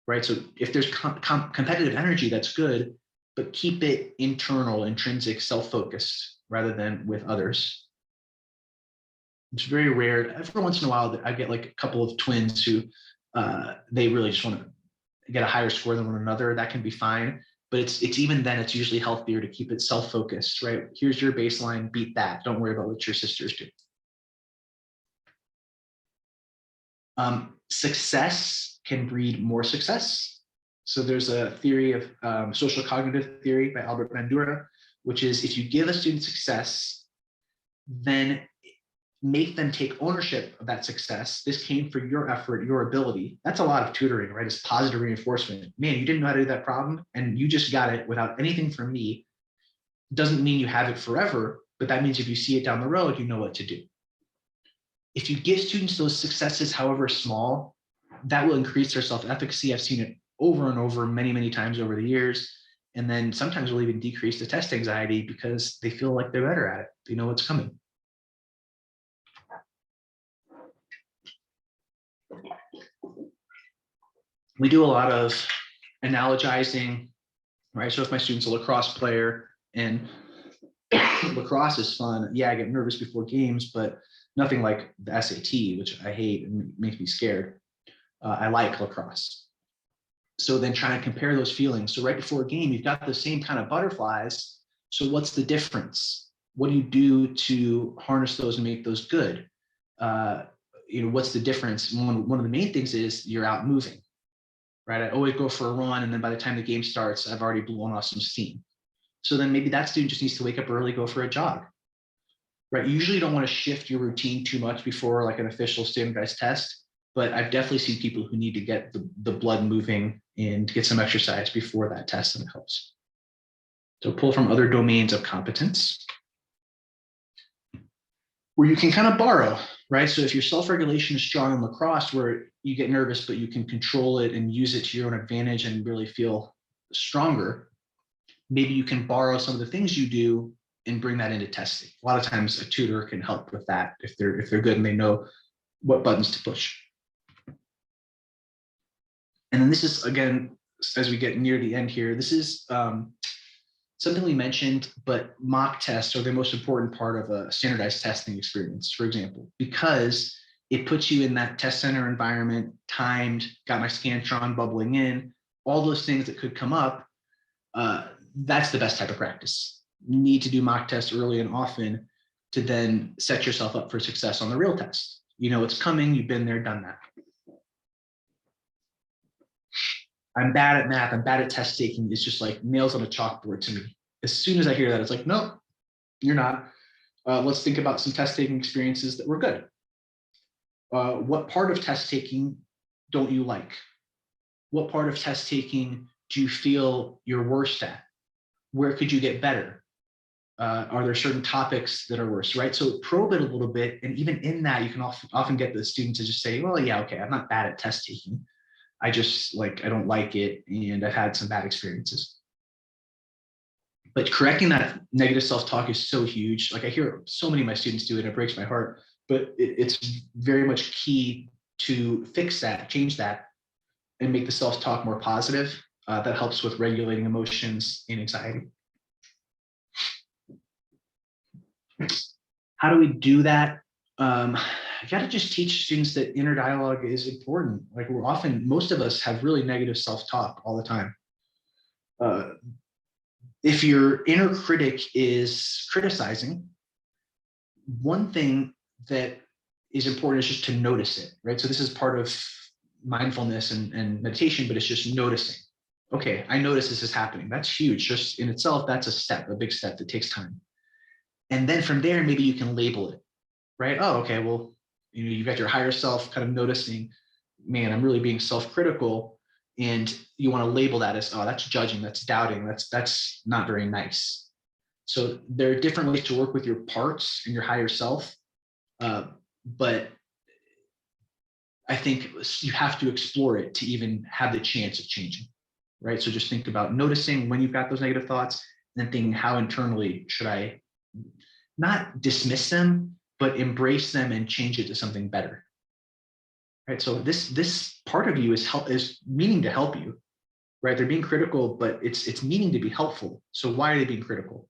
right? So if there's competitive energy, that's good, but keep it internal, intrinsic, self-focused rather than with others. It's very rare. Every once in a while, I get like a couple of twins who they really just want to get a higher score than one another. That can be fine, but it's even then it's usually healthier to keep it self-focused, right? Here's your baseline, beat that. Don't worry about what your sisters do. Success can breed more success. So there's a theory of social cognitive theory by Albert Bandura, which is if you give a student success, then make them take ownership of that success. This came for your effort, your ability. That's a lot of tutoring, right? It's positive reinforcement. Man, you didn't know how to do that problem and you just got it without anything from me. Doesn't mean you have it forever, but that means if you see it down the road, you know what to do. If you give students those successes, however small, that will increase their self-efficacy. I've seen it over and over many, many times over the years. And then sometimes will even decrease the test anxiety because they feel like they're better at it. They know what's coming. We do a lot of analogizing, right? So if my student's a lacrosse player and lacrosse is fun, yeah, I get nervous before games, but nothing like the SAT, which I hate and makes me scared. I like lacrosse. So then trying to compare those feelings. So right before a game, you've got the same kind of butterflies. So what's the difference? What do you do to harness those and make those good? What's the difference? One of the main things is you're out moving, right? I always go for a run, and then by the time the game starts, I've already blown off some steam. So then maybe that student just needs to wake up early, go for a jog, right? You usually don't want to shift your routine too much before like an official standardized test, but I've definitely seen people who need to get the blood moving and get some exercise before that test, and it helps. So pull from other domains of competence where you can kind of borrow, right? So if your self-regulation is strong in lacrosse, where you get nervous, but you can control it and use it to your own advantage and really feel stronger, maybe you can borrow some of the things you do and bring that into testing. A lot of times a tutor can help with that if they're good and they know what buttons to push. And then this is, again, as we get near the end here, this is something we mentioned, but mock tests are the most important part of a standardized testing experience, for example, because it puts you in that test center environment, timed, got my Scantron bubbling in, all those things that could come up. That's the best type of practice. You need to do mock tests early and often to then set yourself up for success on the real test. You know it's coming, you've been there, done that. I'm bad at math, I'm bad at test taking. It's just like nails on a chalkboard to me. As soon as I hear that, it's like, no, you're not. Let's think about some test taking experiences that were good. What part of test taking don't you like? What part of test taking do you feel you're worst at? Where could you get better? Are there certain topics that are worse, right? So probe it a little bit. And even in that, you can often get the student to just say, well, yeah, okay, I'm not bad at test taking. I don't like it. And I've had some bad experiences. But correcting that negative self-talk is so huge. Like I hear so many of my students do it, it breaks my heart, but it's very much key to fix that, change that, and make the self-talk more positive. That helps with regulating emotions and anxiety. How do we do that? You got to just teach students that inner dialogue is important. Like most of us have really negative self-talk all the time. If your inner critic is criticizing, one thing that is important is just to notice it, right? So this is part of mindfulness and meditation, but it's just noticing. Okay, I notice this is happening. That's huge. Just in itself, that's a big step that takes time. And then from there, maybe you can label it, right? Oh, okay, well, you've got your higher self kind of noticing, man, I'm really being self-critical. And you want to label that as, oh, that's judging, that's doubting, that's not very nice. So there are different ways to work with your parts and your higher self. But I think you have to explore it to even have the chance of changing, right? So just think about noticing when you've got those negative thoughts, and then thinking, how internally should I not dismiss them, but embrace them and change it to something better, right? So this part of you is meaning to help you, right? They're being critical, but it's meaning to be helpful. So why are they being critical?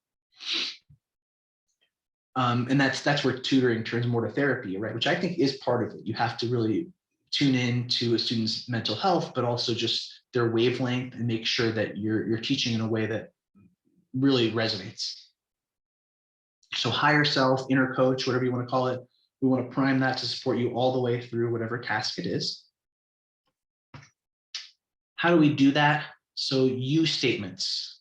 And that's where tutoring turns more to therapy, right? Which I think is part of it. You have to really tune in to a student's mental health, but also just their wavelength, and make sure that you're teaching in a way that really resonates. So higher self, inner coach, whatever you want to call it, we want to prime that to support you all the way through whatever task it is. How do we do that? So use statements.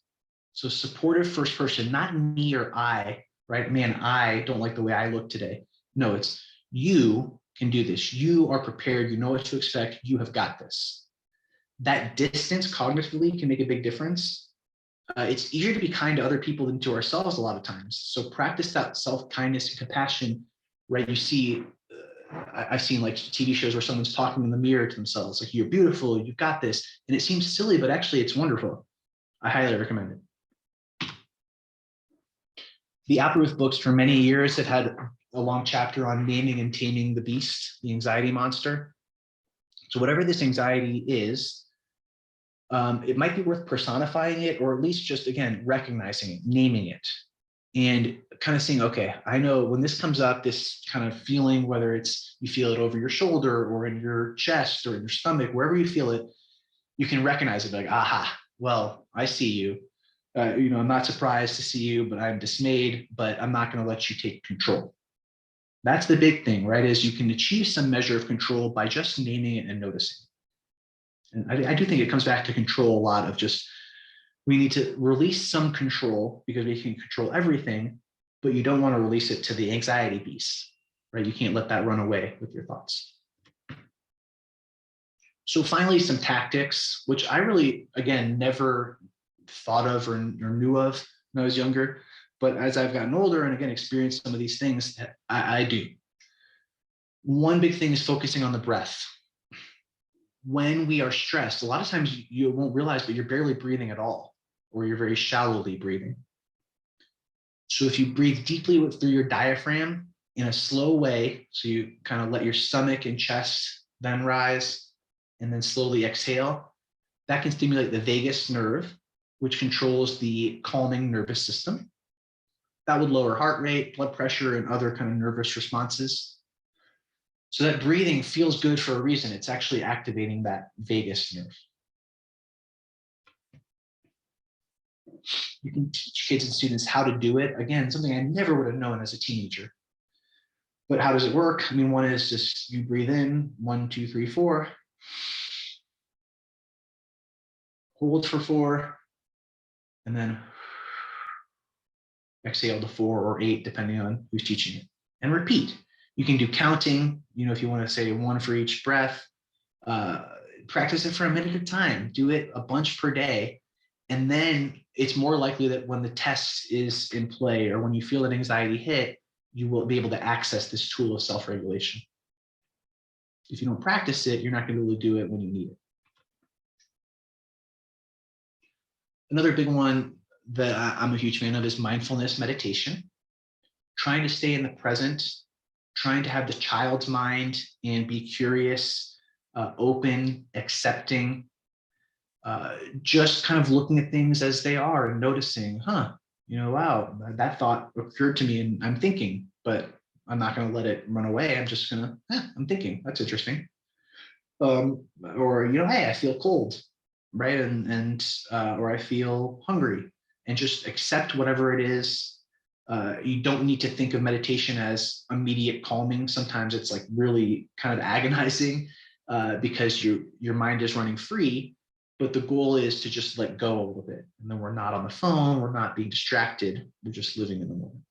So supportive first person, not me or I, right? Man, I don't like the way I look today. No, it's you can do this. You are prepared. You know what to expect. You have got this. That distance cognitively can make a big difference. It's easier to be kind to other people than to ourselves a lot of times. So practice that self-kindness and compassion, right? You see, I've seen like TV shows where someone's talking in the mirror to themselves, like, you're beautiful, you've got this. And it seems silly, but actually it's wonderful. I highly recommend it. The Applerouth books for many years have had a long chapter on naming and taming the beast, the anxiety monster. So whatever this anxiety is, it might be worth personifying it, or at least just, again, recognizing it, naming it, and kind of saying, okay, I know when this comes up, this kind of feeling, whether it's you feel it over your shoulder or in your chest or in your stomach, wherever you feel it, you can recognize it, like, aha, well, I see you. I'm not surprised to see you, but I'm dismayed, but I'm not going to let you take control. That's the big thing, right? Is you can achieve some measure of control by just naming it and noticing. And I do think it comes back to control a lot, of just, we need to release some control because we can control everything, but you don't want to release it to the anxiety beast, right? You can't let that run away with your thoughts. So finally, some tactics, which I really, again, never thought of or knew of when I was younger, but as I've gotten older and again, experienced some of these things, I do. One big thing is focusing on the breath. When we are stressed, a lot of times you won't realize, but you're barely breathing at all, or you're very shallowly breathing. So if you breathe deeply through your diaphragm in a slow way, so you kind of let your stomach and chest then rise, and then slowly exhale, that can stimulate the vagus nerve, which controls the calming nervous system. That would lower heart rate, blood pressure, and other kind of nervous responses. So that breathing feels good for a reason. It's actually activating that vagus nerve. You can teach kids and students how to do it. Again, something I never would have known as a teenager. But how does it work? I mean, one is just you breathe in, 1, 2, 3, 4. Hold for 4. And then exhale to 4 or 8, depending on who's teaching it. And repeat. You can do counting, if you want to say 1 for each breath. Practice it for a minute at a time. Do it a bunch per day. And then it's more likely that when the test is in play or when you feel an anxiety hit, you will be able to access this tool of self-regulation. If you don't practice it, you're not going to be able to do it when you need it. Another big one that I'm a huge fan of is mindfulness meditation. Trying to stay in the present, trying to have the child's mind and be curious, open, accepting, just kind of looking at things as they are and noticing, wow, that thought occurred to me and I'm thinking, but I'm not going to let it run away. I'm just going to, I'm thinking, that's interesting. Or, hey, I feel cold, right? Or I feel hungry, and just accept whatever it is. You don't need to think of meditation as immediate calming. Sometimes it's like really kind of agonizing because your mind is running free. But the goal is to just let go a little bit. And then we're not on the phone, we're not being distracted, we're just living in the moment.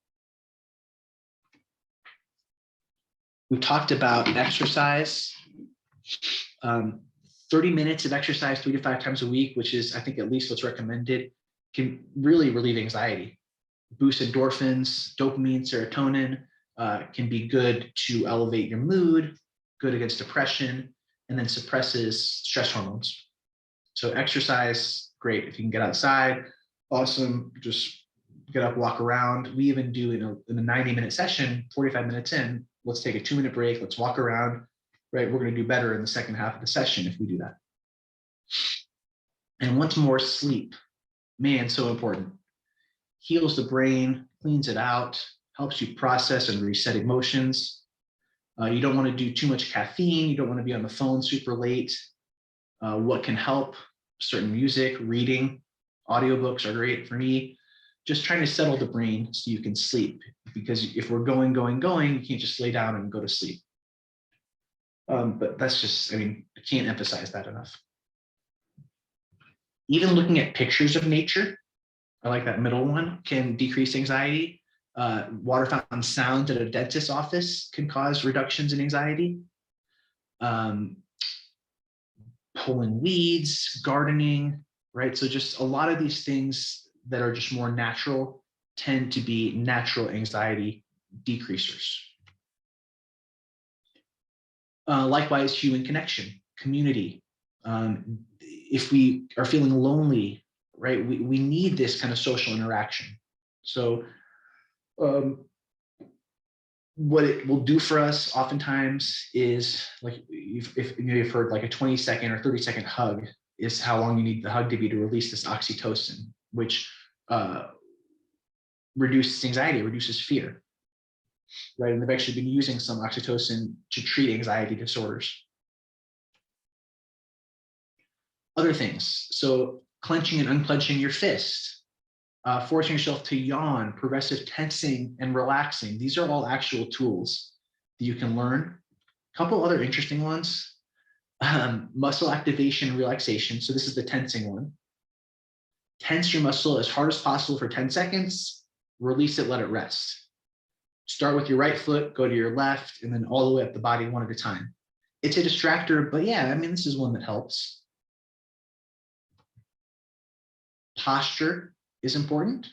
We talked about exercise. 30 minutes of exercise 3 to 5 times a week, which is, I think, at least what's recommended, can really relieve anxiety. Boost endorphins, dopamine, serotonin, can be good to elevate your mood, good against depression, and then suppresses stress hormones. So exercise, great. If you can get outside, awesome. Just get up, walk around. We even do in a 90-minute session, 45 minutes in, let's take a 2-minute break, let's walk around, right? We're going to do better in the second half of the session if we do that. And once more, sleep. Man, so important. Heals the brain, cleans it out, helps you process and reset emotions. You don't want to do too much caffeine. You don't want to be on the phone super late. What can help? Certain music, reading, audiobooks are great for me. Just trying to settle the brain so you can sleep. Because if we're going, you can't just lay down and go to sleep. But that's just, I can't emphasize that enough. Even looking at pictures of nature, I like that middle one, can decrease anxiety. Water fountain sounds at a dentist's office can cause reductions in anxiety. Pulling weeds, gardening, right? So just a lot of these things that are just more natural tend to be natural anxiety decreasers. Likewise, human connection, community. If we are feeling lonely, right, we need this kind of social interaction. So what it will do for us oftentimes is, like, if you've heard, like a 20-second or 30-second hug is how long you need the hug to be to release this oxytocin, which reduces anxiety, reduces fear, right? And they've actually been using some oxytocin to treat anxiety disorders. Other things, so clenching and unclenching your fist, forcing yourself to yawn, progressive tensing and relaxing. These are all actual tools that you can learn. A couple other interesting ones, muscle activation and relaxation. So this is the tensing one. Tense your muscle as hard as possible for 10 seconds, release it, let it rest. Start with your right foot, go to your left, and then all the way up the body one at a time. It's a distractor, but yeah, this is one that helps. Posture is important.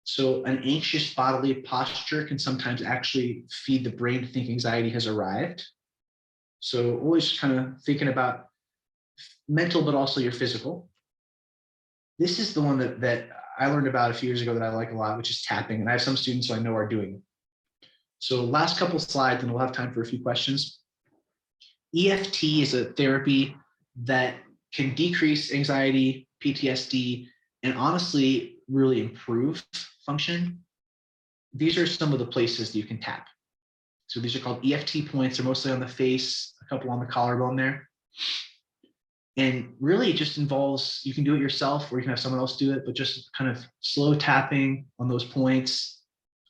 So an anxious bodily posture can sometimes actually feed the brain to think anxiety has arrived. So always kind of thinking about mental, but also your physical. This is the one that I learned about a few years ago that I like a lot, which is tapping. And I have some students who I know are doing it. So last couple slides, and we'll have time for a few questions. EFT is a therapy that can decrease anxiety, PTSD, and honestly really improve function. These are some of the places that you can tap. So these are called EFT points. They're mostly on the face, a couple on the collarbone there. And really it just involves, you can do it yourself or you can have someone else do it, but just kind of slow tapping on those points.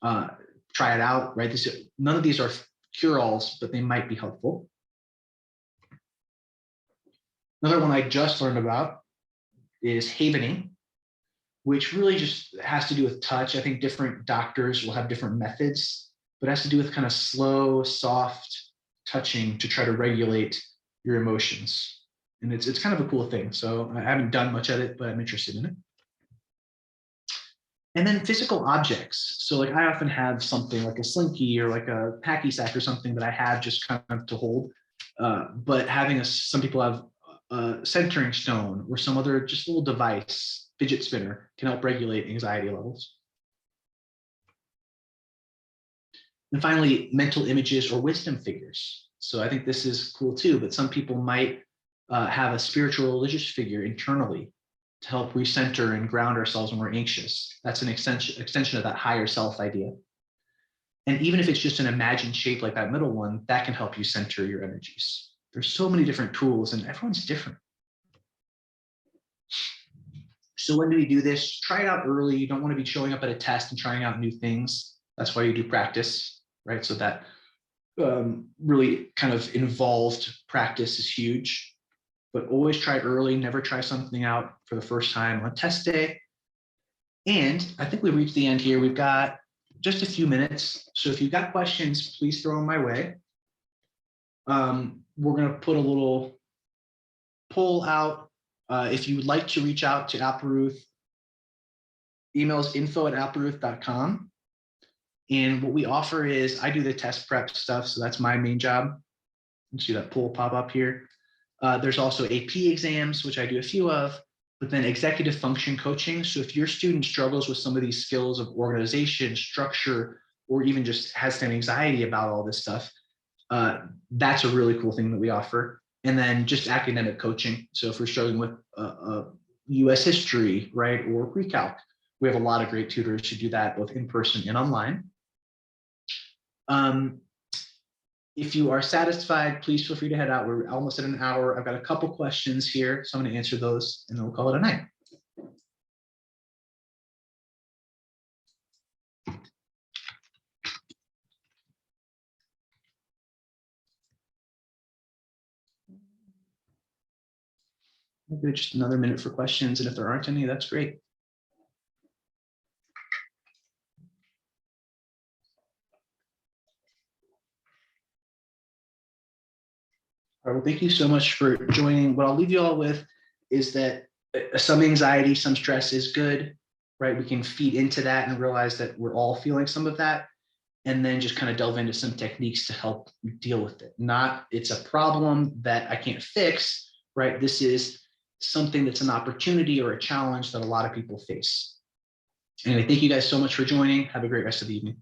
Try it out, right? None of these are cure-alls, but they might be helpful. Another one I just learned about is havening, which really just has to do with touch. I think different doctors will have different methods, but it has to do with kind of slow, soft touching to try to regulate your emotions. And it's kind of a cool thing. So I haven't done much of it, but I'm interested in it. And then physical objects. So like I often have something like a slinky or like a hacky sack or something that I have just kind of to hold. But having some people have a centering stone or some other just little device, fidget spinner, can help regulate anxiety levels. And finally, mental images or wisdom figures. So I think this is cool too, but some people might have a spiritual religious figure internally to help recenter and ground ourselves when we're anxious. That's an extension of that higher self idea. And even if it's just an imagined shape like that middle one, that can help you center your energies. There's so many different tools and everyone's different. So when do we do this? Try it out early. You don't want to be showing up at a test and trying out new things. That's why you do practice, right? So that really kind of involved practice is huge. But always try early, never try something out for the first time on test day. And I think we've reached the end here. We've got just a few minutes. So if you've got questions, please throw them my way. We're going to put a little poll out. If you would like to reach out to Applerouth, email is info@applerouth.com. And what we offer is I do the test prep stuff. So that's my main job. You see that poll pop up here. There's also AP exams, which I do a few of, but then executive function coaching. So if your student struggles with some of these skills of organization, structure, or even just has some anxiety about all this stuff, that's a really cool thing that we offer. And then just academic coaching. So if we're struggling with US history, right, or pre-calc, we have a lot of great tutors who do that both in person and online. If you are satisfied, please feel free to head out. We're almost at an hour. I've got a couple questions here, so I'm going to answer those and then we'll call it a night. Maybe just another minute for questions, and if there aren't any, that's great. All right, well, thank you so much for joining. What I'll leave you all with is that some anxiety, some stress is good, right? We can feed into that and realize that we're all feeling some of that, and then just kind of delve into some techniques to help deal with it. Not it's a problem that I can't fix, right? This is something that's an opportunity or a challenge that a lot of people face. Anyway, thank you guys so much for joining. Have a great rest of the evening.